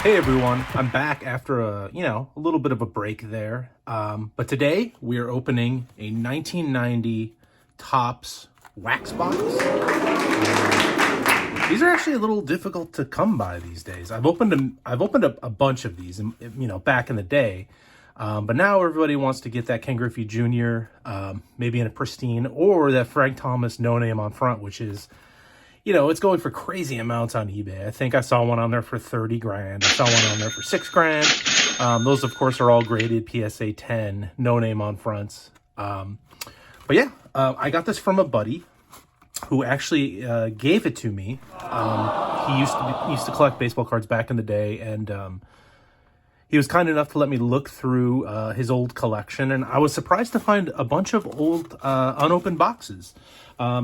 Hey everyone, I'm back after a little bit of a break there. But today we are opening a 1990 Topps wax box. These are actually a little difficult to come by these days. I've opened a bunch of these, back in the day. But now everybody wants to get that Ken Griffey Jr. Maybe in a pristine, or that Frank Thomas no name on front, which is, it's going for crazy amounts on eBay. I think I saw one on there for 30 grand. I saw one on there for 6 grand. Those, of course, are all graded PSA 10, no name on fronts. But yeah, I got this from a buddy who actually gave it to me. He used to collect baseball cards back in the day, and he was kind enough to let me look through his old collection, and I was surprised to find a bunch of old unopened boxes.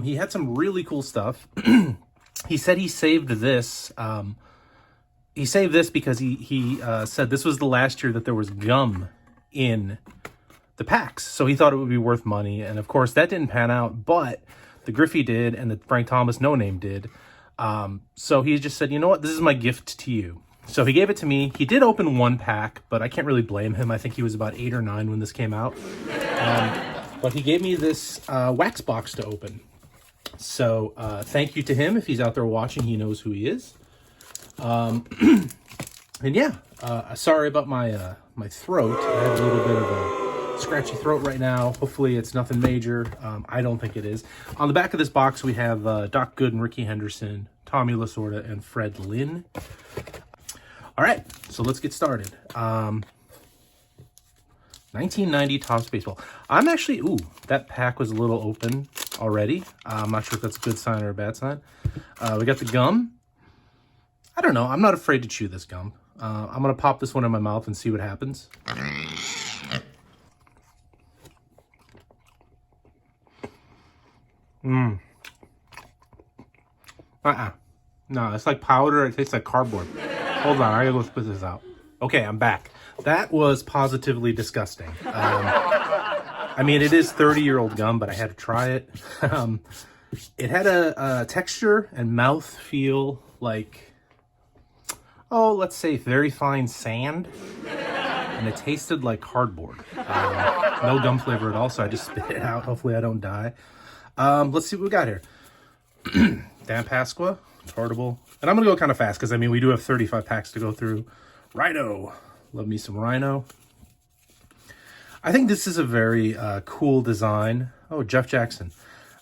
He had some really cool stuff. He said he saved this. He saved this because he said this was the last year that there was gum in the packs, so he thought it would be worth money. And of course, that didn't pan out, but the Griffey did, and the Frank Thomas no name did. So he just said, you know what, this is my gift to you. So he gave it to me. He did open one pack, but I can't really blame him. I think he was about 8 or 9 when this came out. But he gave me this wax box to open. So thank you to him. If he's out there watching, he knows who he is. And yeah, sorry about my my throat. I have a little bit of a scratchy throat right now. Hopefully it's nothing major. I don't think it is. On the back of this box, we have Doc Good and Ricky Henderson, Tommy Lasorda, and Fred Lynn. All right, so let's get started. 1990 Topps Baseball. I'm actually, that pack was a little open already. I'm not sure if that's a good sign or a bad sign. We got the gum. I don't know. I'm not afraid to chew this gum. I'm going to pop this one in my mouth and see what happens. No, it's like powder. It tastes like cardboard. Hold on, I gotta go spit this out. Okay, I'm back. That was positively disgusting. I mean, it is 30-year-old gum, but I had to try it. It had a texture and mouth feel like, let's say very fine sand. And it tasted like cardboard. No gum flavor at all, so I just spit it out. Hopefully I don't die. Let's see what we got here. Dan Pasqua, Tartable. And I'm going to go kind of fast because, I mean, we do have 35 packs to go through. Rhino. Love me some Rhino. I think this is a very cool design. Oh, Jeff Jackson.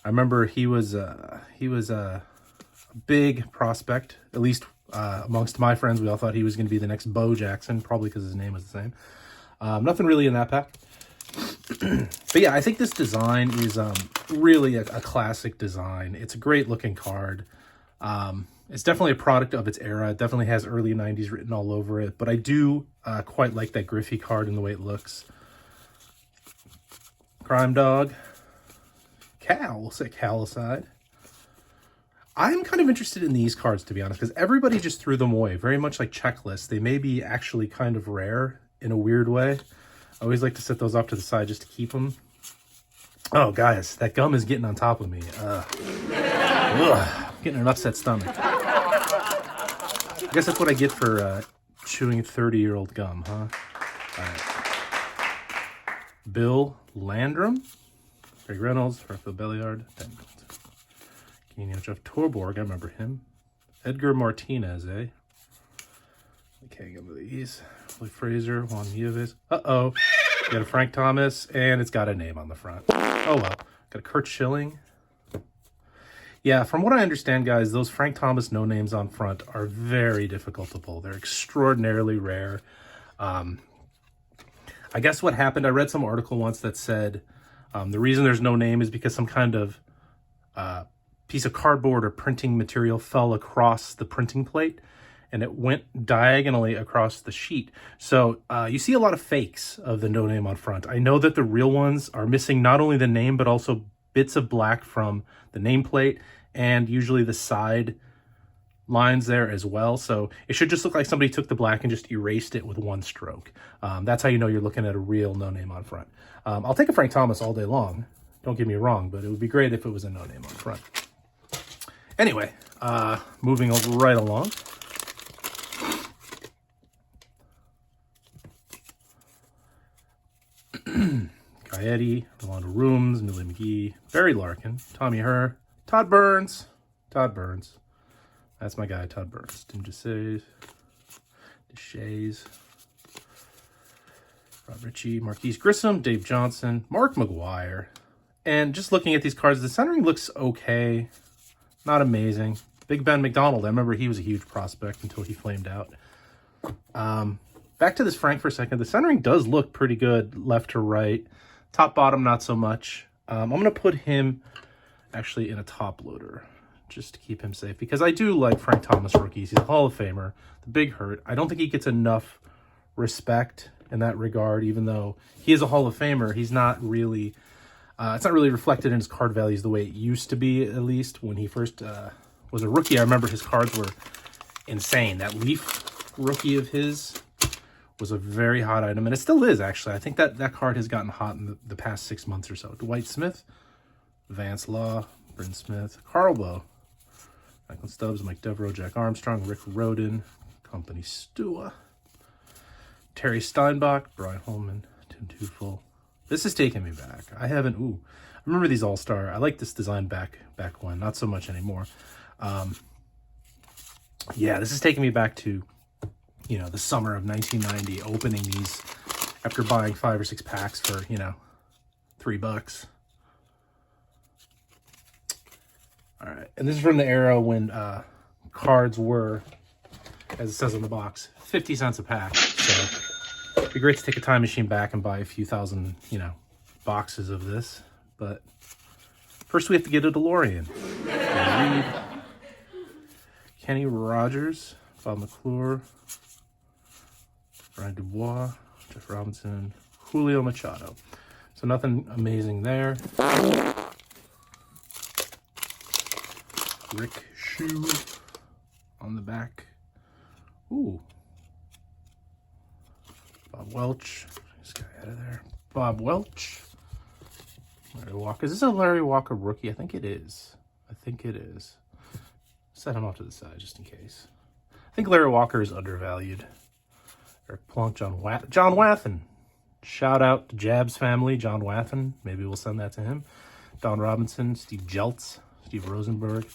I remember he was a big prospect, at least amongst my friends. We all thought he was going to be the next Bo Jackson, probably because his name was the same. Nothing really in that pack. But yeah, I think this design is really a classic design. It's a great looking card. It's definitely a product of its era. It definitely has early 90s written all over it, but I do quite like that Griffey card and the way it looks. Crime Dog. Cal, we'll say Cal aside. I'm kind of interested in these cards, to be honest, because everybody just threw them away, very much like checklists. They may be actually kind of rare in a weird way. I always like to set those off to the side just to keep them. Oh, guys, that gum is getting on top of me. Getting an upset stomach. I guess that's what I get for chewing 30-year-old gum, huh? All right. Bill Landrum, Greg Reynolds, Rafael Belliard, Jeff Torborg, I remember him. Edgar Martinez, eh? I can't get with these. Willie Fraser, Juan Nieves. Uh-oh. Got a Frank Thomas, and it's got a name on the front. Oh, well. Got a Kurt Schilling. Yeah, from what I understand, guys, those Frank Thomas no names on front are very difficult to pull. They're extraordinarily rare. I guess what happened, I read some article once that said the reason there's no name is because some kind of piece of cardboard or printing material fell across the printing plate, and it went diagonally across the sheet. So you see a lot of fakes of the no name on front. I know that the real ones are missing not only the name, but also bits of black from the nameplate and usually the side lines there as well. So it should just look like somebody took the black and just erased it with one stroke. That's how you know you're looking at a real no name on front. I'll take a Frank Thomas all day long. Don't get me wrong, but it would be great if it was a no name on front. Anyway, moving right along. Coyote, Rolando Rooms, Millie McGee, Barry Larkin, Tommy Herr, Todd Burns. Todd Burns. That's my guy, Todd Burns. Tim Deshays, Rob Ritchie, Marquise Grissom, Dave Johnson, Mark McGuire. And just looking at these cards, the centering looks okay. Not amazing. Big Ben McDonald. I remember he was a huge prospect until he flamed out. Back to this Frank for a second. The centering does look pretty good left to right. Top, bottom, not so much. I'm going to put him actually in a top loader just to keep him safe, because I do like Frank Thomas rookies. He's a Hall of Famer. The big hurt. I don't think he gets enough respect in that regard, even though he is a Hall of Famer. He's not really, it's not really reflected in his card values the way it used to be, at least when he first was a rookie. I remember his cards were insane. That Leaf rookie of his was a very hot item, and it still is, actually. I think that card has gotten hot in the past 6 months or so. Dwight Smith, Vance Law, Bryn Smith, Carl Blow, Michael Stubbs, Mike Devereaux, Jack Armstrong, Rick Roden, Company Stua, Terry Steinbach, Brian Holman, Tim Tufel. This is taking me back. I remember these All-Star. I like this design back when, not so much anymore. Yeah, this is taking me back to, the summer of 1990, opening these after buying 5 or 6 packs for, $3. All right, and this is from the era when cards were, as it says on the box, 50 cents a pack. So it'd be great to take a time machine back and buy a few thousand, boxes of this. But first we have to get a DeLorean. Reed, Kenny Rogers, Bob McClure, Brian Dubois, Jeff Robinson, Julio Machado. So nothing amazing there. Rick Shoe on the back. Ooh. Bob Welch. This guy out of there. Bob Welch. Larry Walker. Is this a Larry Walker rookie? I think it is. Set him off to the side just in case. I think Larry Walker is undervalued. Eric Plunk, John Wathen. Shout out to Jab's family, John Wathen. Maybe we'll send that to him. Don Robinson, Steve Jeltz, Steve Rosenberg,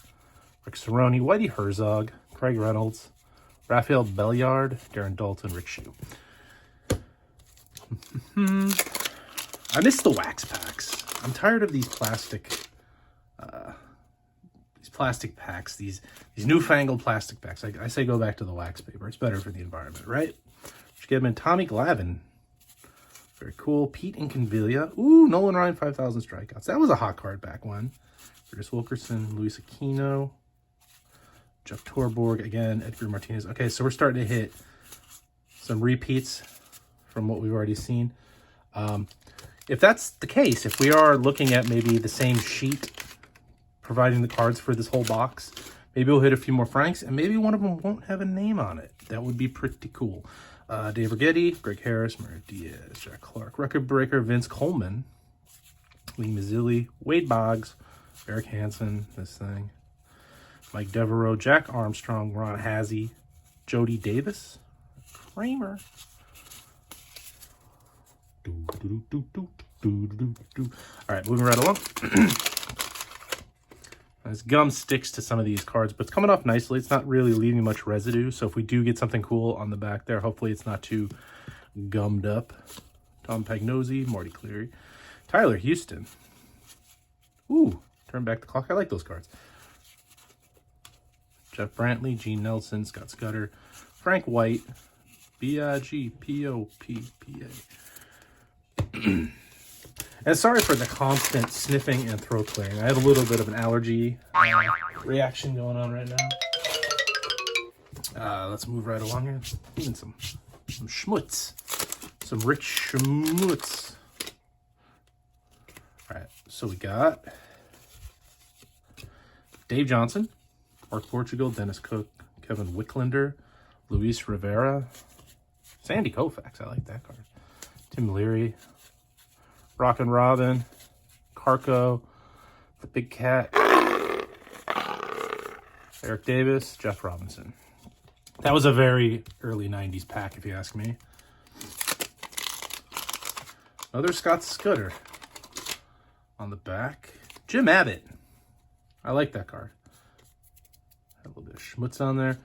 Rick Cerrone, Whitey Herzog, Craig Reynolds, Raphael Belliard, Darren Dalton, Rick Shue. I miss the wax packs. I'm tired of these plastic packs, these newfangled plastic packs. I say go back to the wax paper. It's better for the environment, right? Should get them in. Tommy Glavine. Very cool. Pete Inconviglia. Ooh, Nolan Ryan, 5,000 strikeouts. That was a hot card back when. Curtis Wilkerson, Luis Aquino, Jeff Torborg, again, Edgar Martinez. Okay, so we're starting to hit some repeats from what we've already seen. If that's the case, if we are looking at maybe the same sheet providing the cards for this whole box, maybe we'll hit a few more Franks, and maybe one of them won't have a name on it. That would be pretty cool. Dave Righetti, Greg Harris, Mario Diaz, Jack Clark, Record Breaker, Vince Coleman, Lee Mazzilli, Wade Boggs, Eric Hansen, this thing, Mike Devereaux, Jack Armstrong, Ron Hazy, Jody Davis, Kramer. All right, moving right along. This gum sticks to some of these cards, but it's coming off nicely. It's not really leaving much residue, so if we do get something cool on the back there, hopefully it's not too gummed up. Tom Pagnozzi, Marty Cleary, Tyler Houston. Ooh, turn back the clock. I like those cards. Jeff Brantley, Gene Nelson, Scott Scudder, Frank White, B-I-G-P-O-P-P-A. And sorry for the constant sniffing and throat clearing. I have a little bit of an allergy reaction going on right now. Let's move right along here. Even some schmutz. Some rich schmutz. All right, so we got Dave Johnson, Mark Portugal, Dennis Cook, Kevin Wicklander, Luis Rivera, Sandy Koufax. I like that card. Tim Leary, Rockin' Robin, Carco, the Big Cat, Eric Davis, Jeff Robinson. That was a very early 90s pack, if you ask me. Another Scott Scudder on the back. Jim Abbott. I like that card. Have a little bit of schmutz on there.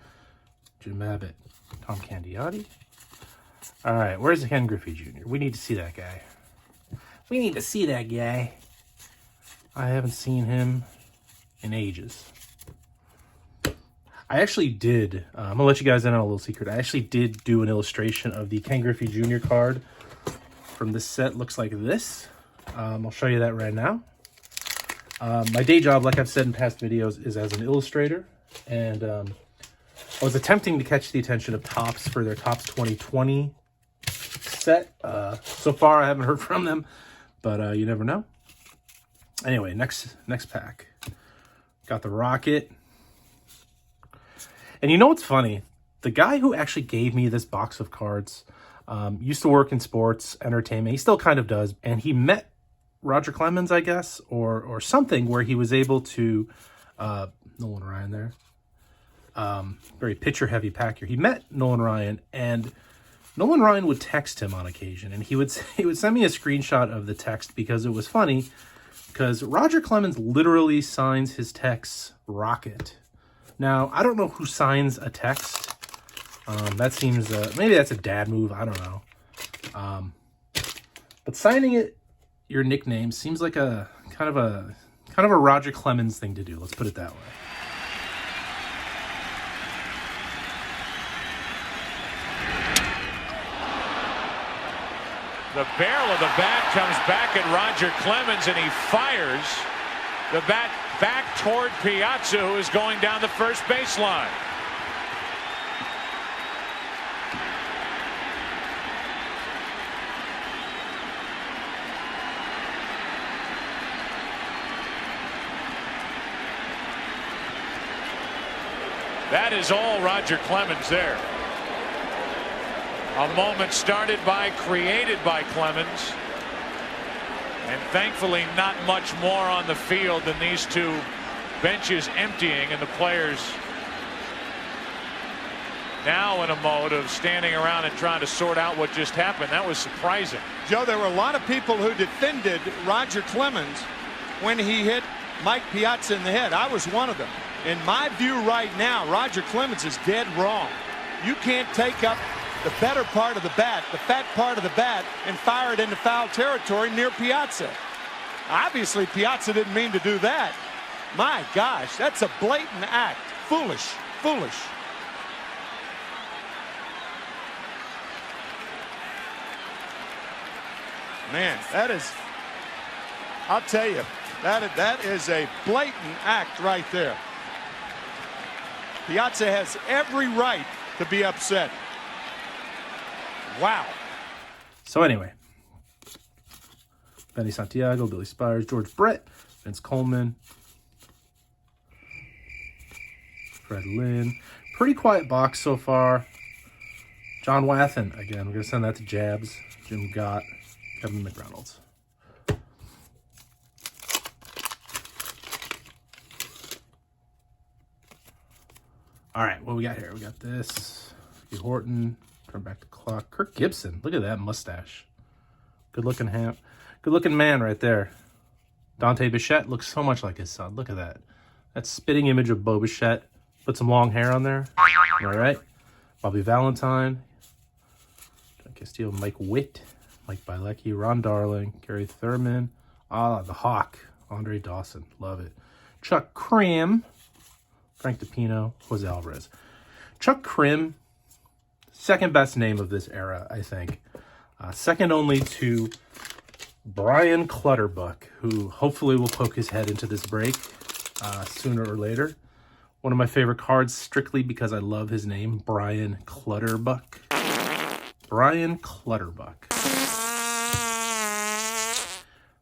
Jim Abbott. Tom Candiotti. All right, where's the Ken Griffey Jr.? We need to see that guy. We need to see that guy. I haven't seen him in ages. I actually did, I'm going to let you guys in on a little secret. I actually did do an illustration of the Ken Griffey Jr. card from this set. Looks like this. I'll show you that right now. My day job, like I've said in past videos, is as an illustrator. And I was attempting to catch the attention of Topps for their Topps 2020 set. So far, I haven't heard from them, but you never know. Anyway, next pack. Got the Rocket. And you know what's funny? The guy who actually gave me this box of cards used to work in sports, entertainment. He still kind of does. And he met Roger Clemens, I guess, or something where he was able to... Nolan Ryan there. Very pitcher-heavy pack here. He met Nolan Ryan, and Nolan Ryan would text him on occasion. And he would send me a screenshot of the text because it was funny. Because Roger Clemens literally signs his texts Rocket. Now, I don't know who signs a text. That seems, maybe that's a dad move. I don't know. But signing it your nickname seems like a kind of a Roger Clemens thing to do. Let's put it that way. The barrel of the bat comes back at Roger Clemens, and he fires the bat back toward Piazza, who is going down the first baseline. That is all Roger Clemens there. A moment started by, created by Clemens. And thankfully not much more on the field than these two benches emptying, and the players now in a mode of standing around and trying to sort out what just happened. That was surprising. Joe, there were a lot of people who defended Roger Clemens when he hit Mike Piazza in the head. I was one of them. In my view right now, Roger Clemens is dead wrong. You can't take up the better part of the bat, the fat part of the bat, and fire it into foul territory near Piazza. Obviously, Piazza didn't mean to do that. My gosh, that's a blatant act. Foolish, foolish. Man, that is, I'll tell you, that is a blatant act right there. Piazza has every right to be upset. Wow. So anyway, Benny Santiago, Billy Spires, George Brett, Vince Coleman, Fred Lynn. Pretty quiet box so far. John Wathan, again, we're going to send that to Jabs. Jim Gott, Kevin McReynolds. All right, what we got here? We got this. Ricky Horton. Turn back the clock. Kirk Gibson. Look at that mustache. Good looking man right there. Dante Bichette looks so much like his son. Look at that. That spitting image of Bo Bichette. Put some long hair on there. All right. Bobby Valentine. John Castillo. Mike Witt. Mike Bilecki. Ron Darling. Gary Thurman. The Hawk. Andre Dawson. Love it. Chuck Krim. Frank DiPino. Jose Alvarez. Chuck Krim. Second best name of this era, I think. Second only to Brian Clutterbuck, who hopefully will poke his head into this break sooner or later. One of my favorite cards, strictly because I love his name, Brian Clutterbuck. Brian Clutterbuck.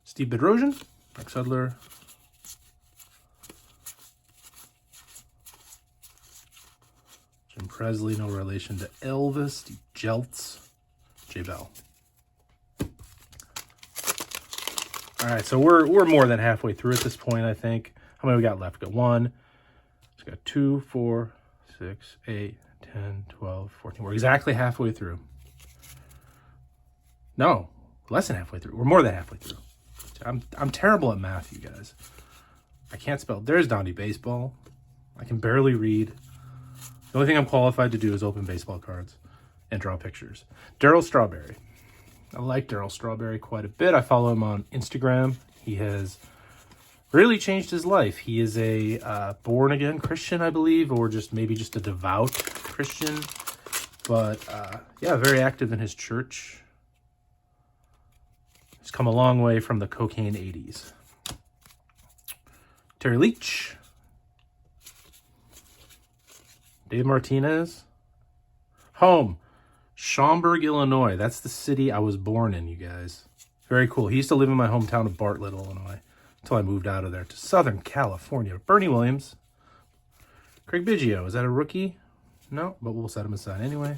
Steve Bedrosian, Mark Sudler. Jim Presley, no relation to Elvis. Steve Jeltz. J Bell. All right, so we're more than halfway through at this point, I think. How many we got left? We got 1. We got 2, 4, 6, 8, 10, 12, 14. We're exactly halfway through. No, less than halfway through. We're more than halfway through. I'm terrible at math, you guys. I can't spell. There's Donnie Baseball. I can barely read. The only thing I'm qualified to do is open baseball cards and draw pictures. Darryl Strawberry. I like Darryl Strawberry quite a bit. I follow him on Instagram. He has really changed his life. He is a born-again Christian, I believe, or maybe just a devout Christian. But, yeah, very active in his church. He's come a long way from the cocaine 80s. Terry Leach. Dave Martinez. Home. Schaumburg, Illinois. That's the city I was born in, you guys. Very cool. He used to live in my hometown of Bartlett, Illinois, until I moved out of there to Southern California. Bernie Williams. Craig Biggio. Is that a rookie? No, but we'll set him aside anyway.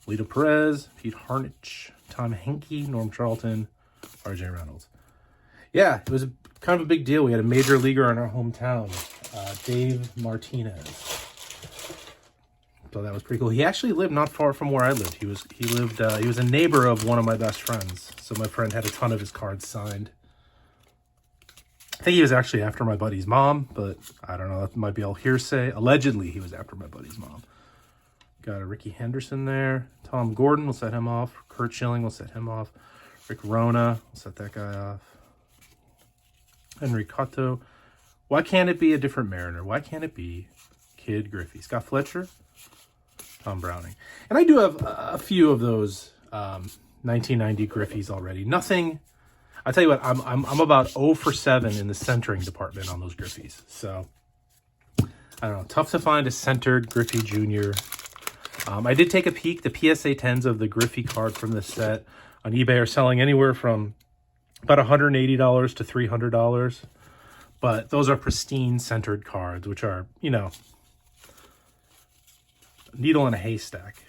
Lito Perez. Pete Harnich. Tom Henke. Norm Charlton. RJ Reynolds. Yeah, it was kind of a big deal. We had a major leaguer in our hometown, Dave Martinez. So that was pretty cool. He actually lived not far from where I lived. He was a neighbor of one of my best friends. So my friend had a ton of his cards signed. I think he was actually after my buddy's mom, but I don't know. That might be all hearsay. Allegedly, he was after my buddy's mom. Got a Ricky Henderson there. Tom Gordon, we'll set him off. Kurt Schilling, we'll set him off. Rick Rona, we'll set that guy off. Henry Cotto. Why can't it be a different Mariner? Why can't it be Kid Griffey? Scott Fletcher, Tom Browning. And I do have a few of those 1990 Griffies already. Nothing. I tell you what, I'm about 0 for 7 in the centering department on those Griffies. So I don't know. Tough to find a centered Griffey Jr. I did take a peek. The PSA 10s of the Griffey card from this set on eBay are selling anywhere from about $180 to $300. But those are pristine centered cards, which are, you know, needle in a haystack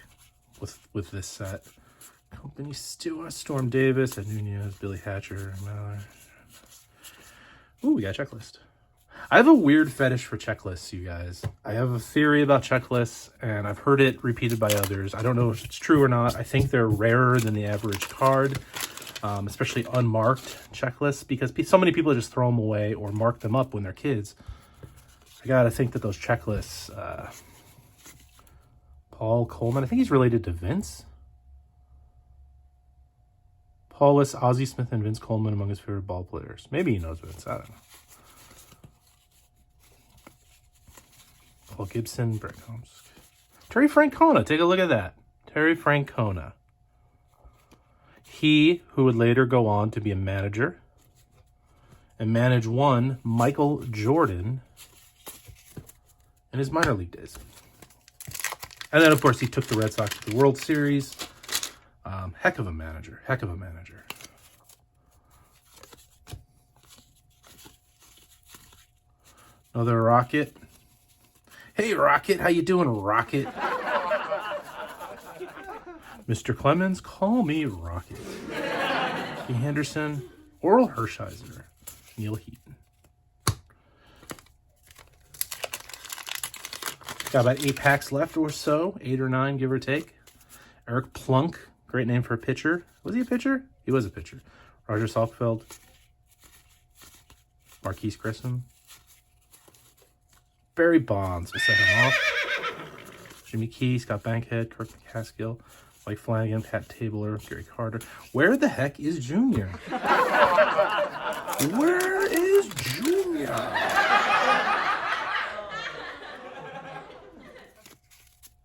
with this set. Company Stewart, Storm Davis, Ed Nunez, Billy Hatcher, Mallard. Ooh, we got a checklist. I have a weird fetish for checklists, you guys. I have a theory about checklists, and I've heard it repeated by others. I don't know if it's true or not. I think they're rarer than the average card, especially unmarked checklists, because so many people just throw them away or mark them up when they're kids. I gotta think that those checklists, Paul Coleman, I think he's related to Vince. Paulus, Ozzie Smith, and Vince Coleman among his favorite ball players. Maybe he knows Vince. I don't know. Paul Gibson, Brett Combs. Terry Francona. Take a look at that. Terry Francona. He who would later go on to be a manager and manage one Michael Jordan in his minor league days. And then, of course, he took the Red Sox to the World Series. Heck of a manager. Heck of a manager. Another Rocket. Hey, Rocket. How you doing, Rocket? Mr. Clemens, call me Rocket. Key Henderson. Oral Hershiser. Neil Heaton. Got about 8 packs left or so. 8 or 9, give or take. Eric Plunk. Great name for a pitcher. Was he a pitcher? He was a pitcher. Roger Salkfeld. Marquise Grissom. Barry Bonds. We'll set him off. Jimmy Key, Scott Bankhead, Kirk McCaskill, Mike Flanagan, Pat Tabler, Gary Carter. Where the heck is Junior? Where is Junior?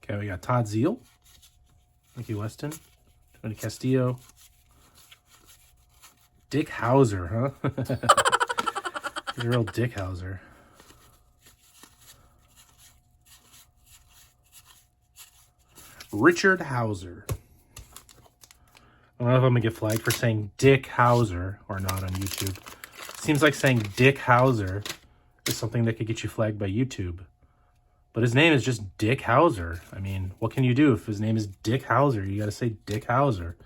Okay, we got Todd Zeal, Mickey Weston, Tony Castillo, Dick Hauser, huh? He's a real Dick Hauser. Richard Hauser. I don't know if I'm going to get flagged for saying Dick Hauser or not on YouTube. Seems like saying Dick Hauser is something that could get you flagged by YouTube. But his name is just Dick Hauser. I mean, what can you do if his name is Dick Hauser? You got to say Dick Hauser.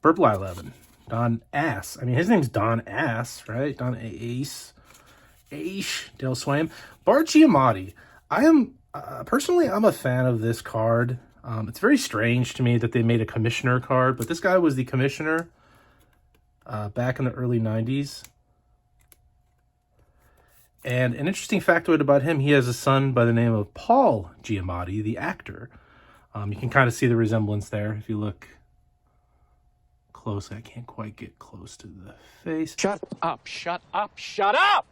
Purple 11. Don Ass. I mean, his name's Don Ass, right? Don Ace. Aish. Dale Swaim. Bart Giamatti. I am, personally, I'm a fan of this card. It's very strange to me that they made a commissioner card, but this guy was the commissioner back in the early 90s. And an interesting factoid about him, he has a son by the name of Paul Giamatti, the actor. You can kind of see the resemblance there if you look close. I can't quite get close to the face. Shut up, shut up, shut up!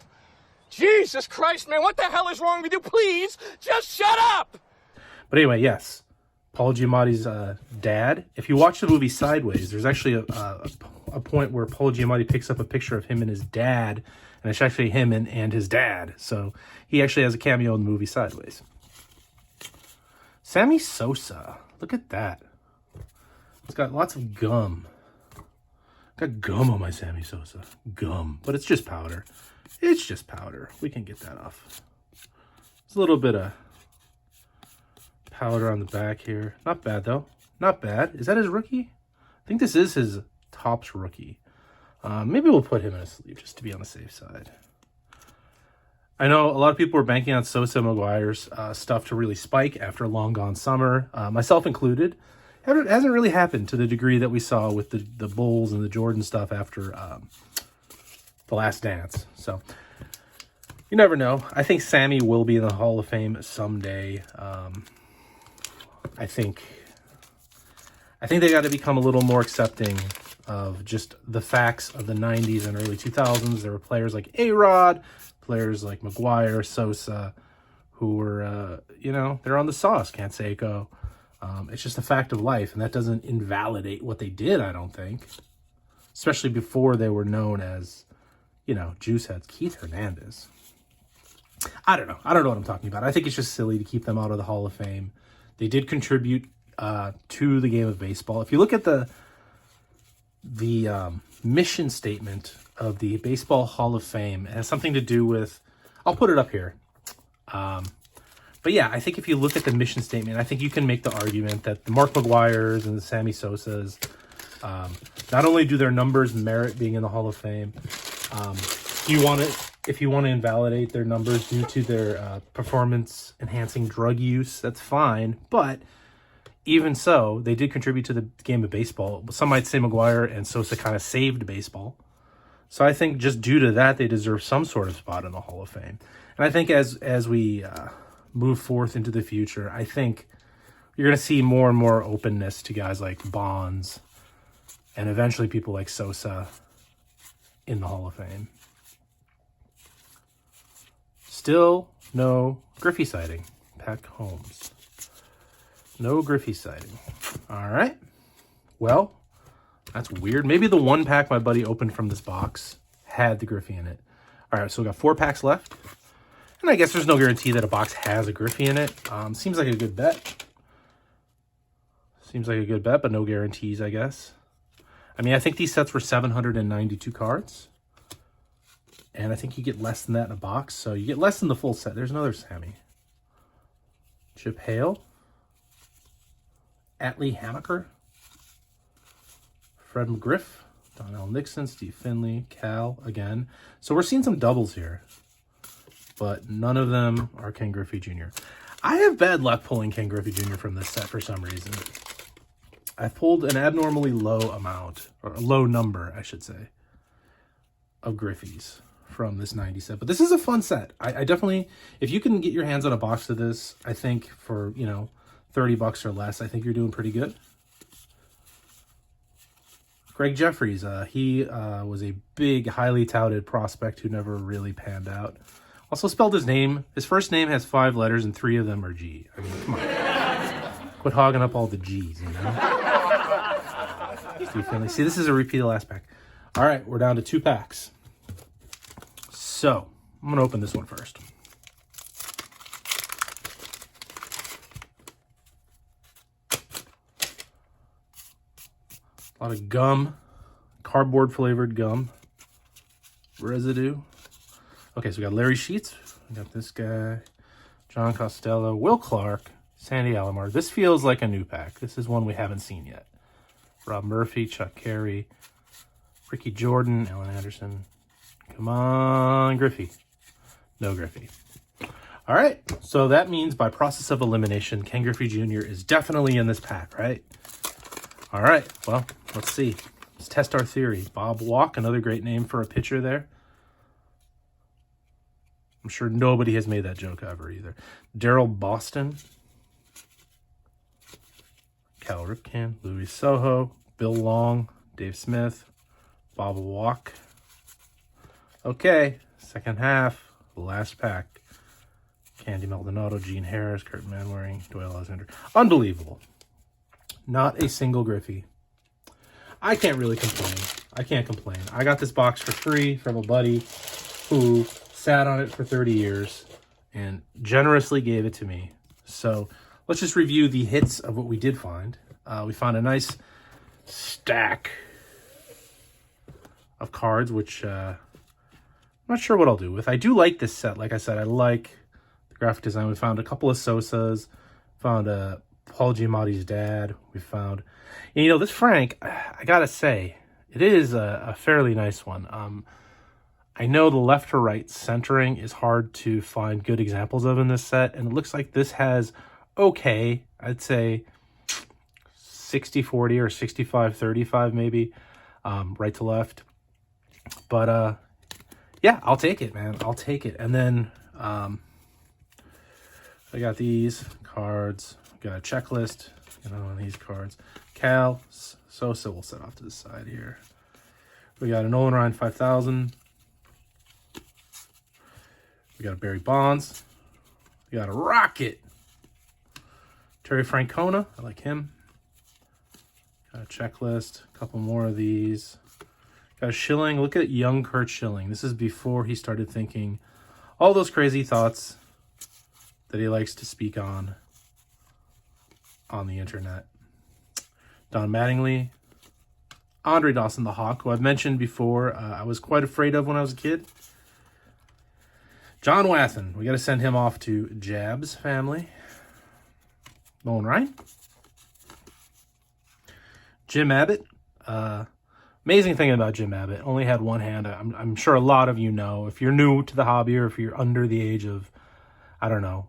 Jesus Christ, man, what the hell is wrong with you? Please, just shut up! But anyway, yes, Paul Giamatti's dad. If you watch the movie Sideways, there's actually a point where Paul Giamatti picks up a picture of him and his dad, and it's actually him and his dad. So he actually has a cameo in the movie Sideways. Sammy Sosa. Look at that. It's got lots of gum. Got gum on my Sammy Sosa. Gum. But it's just powder. It's just powder. We can get that off. There's a little bit of powder on the back here. Not bad, though. Not bad. Is that his rookie? I think this is his Topps rookie. Maybe we'll put him in a sleeve just to be on the safe side. I know a lot of people were banking on Sosa McGuire's stuff to really spike after a long gone summer, myself included. It hasn't really happened to the degree that we saw with the Bulls and the Jordan stuff after The Last Dance. So you never know. I think Sammy will be in the Hall of Fame someday. I think they got to become a little more accepting of just the facts of the 90s and early 2000s. There were players like A-Rod, players like McGuire, Sosa, who were, they're on the sauce, Canseco. It's just a fact of life, and that doesn't invalidate what they did, I don't think. Especially before they were known as, juice heads. Keith Hernandez. I don't know what I'm talking about. I think it's just silly to keep them out of the Hall of Fame. They did contribute to the game of baseball. If you look at the mission statement of the Baseball Hall of Fame, it has something to do with, I'll put it up here. But yeah, I think if you look at the mission statement, I think you can make the argument that the Mark McGuires and the Sammy Sosas, not only do their numbers merit being in the Hall of Fame, if you want to invalidate their numbers due to their performance-enhancing drug use, that's fine. But even so, they did contribute to the game of baseball. Some might say McGuire and Sosa kind of saved baseball. So I think just due to that, they deserve some sort of spot in the Hall of Fame. And I think as we move forth into the future, I think you're going to see more and more openness to guys like Bonds and eventually people like Sosa in the Hall of Fame. Still no Griffey sighting. Pat Holmes. No Griffey sighting. All right. Well, that's weird. Maybe the one pack my buddy opened from this box had the Griffey in it. All right, so we got 4 packs left. And I guess there's no guarantee that a box has a Griffey in it. Seems like a good bet. Seems like a good bet, but no guarantees, I guess. I mean, I think these sets were 792 cards. And I think you get less than that in a box. So you get less than the full set. There's another Sammy. Chip Hale. Atlee Hammaker. Fred McGriff. Donnell Nixon. Steve Finley. Cal again. So we're seeing some doubles here. But none of them are Ken Griffey Jr. I have bad luck pulling Ken Griffey Jr. from this set for some reason. I've pulled an abnormally low amount, or a low number, I should say, of Griffies from this 90 set. But this is a fun set. I definitely, if you can get your hands on a box of this, I think for, $30 or less, I think you're doing pretty good. Greg Jeffries, he was a big, highly touted prospect who never really panned out. Also spelled his name. His first name has 5 letters and 3 of them are G. I mean, come on. Quit hogging up all the G's, Steve Finley. See, this is a repeat of last pack. All right, we're down to 2 packs. So, I'm going to open this one first. A lot of gum. Cardboard flavored gum. Residue. Okay, so we got Larry Sheets. We got this guy. John Costello. Will Clark. Sandy Alomar. This feels like a new pack. This is one we haven't seen yet. Rob Murphy. Chuck Carey. Ricky Jordan. Alan Anderson. Come on, Griffey. No Griffey. All right, so that means by process of elimination, Ken Griffey Jr. is definitely in this pack, right? All right, well, let's see. Let's test our theory. Bob Walk, another great name for a pitcher there. I'm sure nobody has made that joke ever either. Daryl Boston. Cal Ripken. Louis Soho. Bill Long. Dave Smith. Bob Walk. Okay, second half. The last pack. Candy Maldonado, Gene Harris, Kurt Manwaring, Doyle Alexander. Unbelievable. Not a single Griffey. I can't really complain. I can't complain. I got this box for free from a buddy who sat on it for 30 years and generously gave it to me. So let's just review the hits of what we did find. We found a nice stack of cards, which I'm not sure what I'll do with. I do like this set. Like I said, I like the graphic design. We found a couple of Sosas, found a Paul Giamatti's dad. We found, and, you know, this Frank, I gotta say, it is a fairly nice one. I know the left to right centering is hard to find good examples of in this set, and it looks like this has okay, I'd say 60-40 or 65-35 maybe, right to left. But yeah, I'll take it, man. I'll take it. And then I got these cards. Got a checklist, you know, on these cards. Cal Sosa will set off to the side here. We got a Nolan Ryan 5000. We got a Barry Bonds. We got a Rocket. Terry Francona. I like him. Got a checklist. A couple more of these. Got a Schilling. Look at young Kurt Schilling. This is before he started thinking all those crazy thoughts that he likes to speak on the internet. Don Mattingly. Andre Dawson, the Hawk, who I've mentioned before, I was quite afraid of when I was a kid. John Wathan. We got to send him off to Jab's family. Nolan Ryan. Jim Abbott. Amazing thing about Jim Abbott. Only had one hand. I'm sure a lot of you know. If you're new to the hobby or if you're under the age of, I don't know,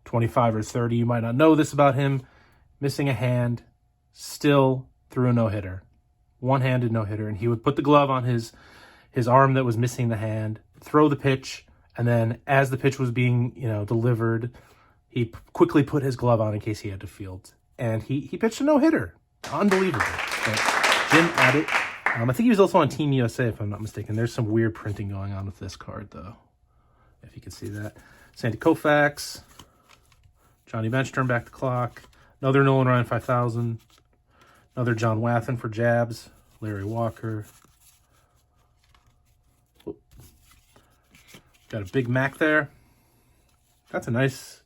25 or 30, you might not know this about him. Missing a hand. Still threw a no-hitter. One-handed no-hitter. And he would put the glove on his arm that was missing the hand, throw the pitch, and then as the pitch was being, you know, delivered, he quickly put his glove on in case he had to field. And he pitched a no-hitter. Unbelievable. But Jim Abbott. I think he was also on Team USA, if I'm not mistaken. There's some weird printing going on with this card, though, if you can see that. Sandy Koufax. Johnny Bench turned back the clock. Another Nolan Ryan 5000. Another John Wathan for Jabs. Larry Walker. Got a Big Mac there. That's a nice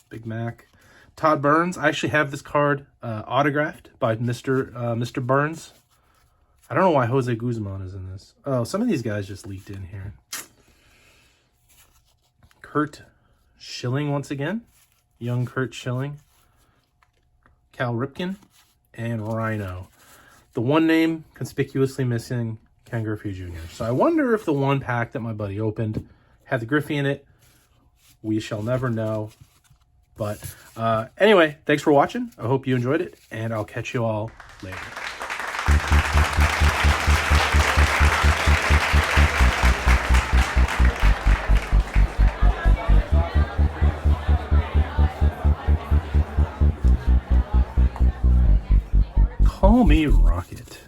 Big Mac. Todd Burns. I actually have this card autographed by Mr. Burns. I don't know why Jose Guzman is in this. Oh, some of these guys just leaked in here. Kurt Schilling once again. Young Kurt Schilling. Cal Ripken. And Rhino. The one name conspicuously missing, Ken Griffey Jr. So I wonder if the one pack that my buddy opened had the Griffey in it. We shall never know. But anyway, thanks for watching. I hope you enjoyed it, and I'll catch you all later. Call me Rocket.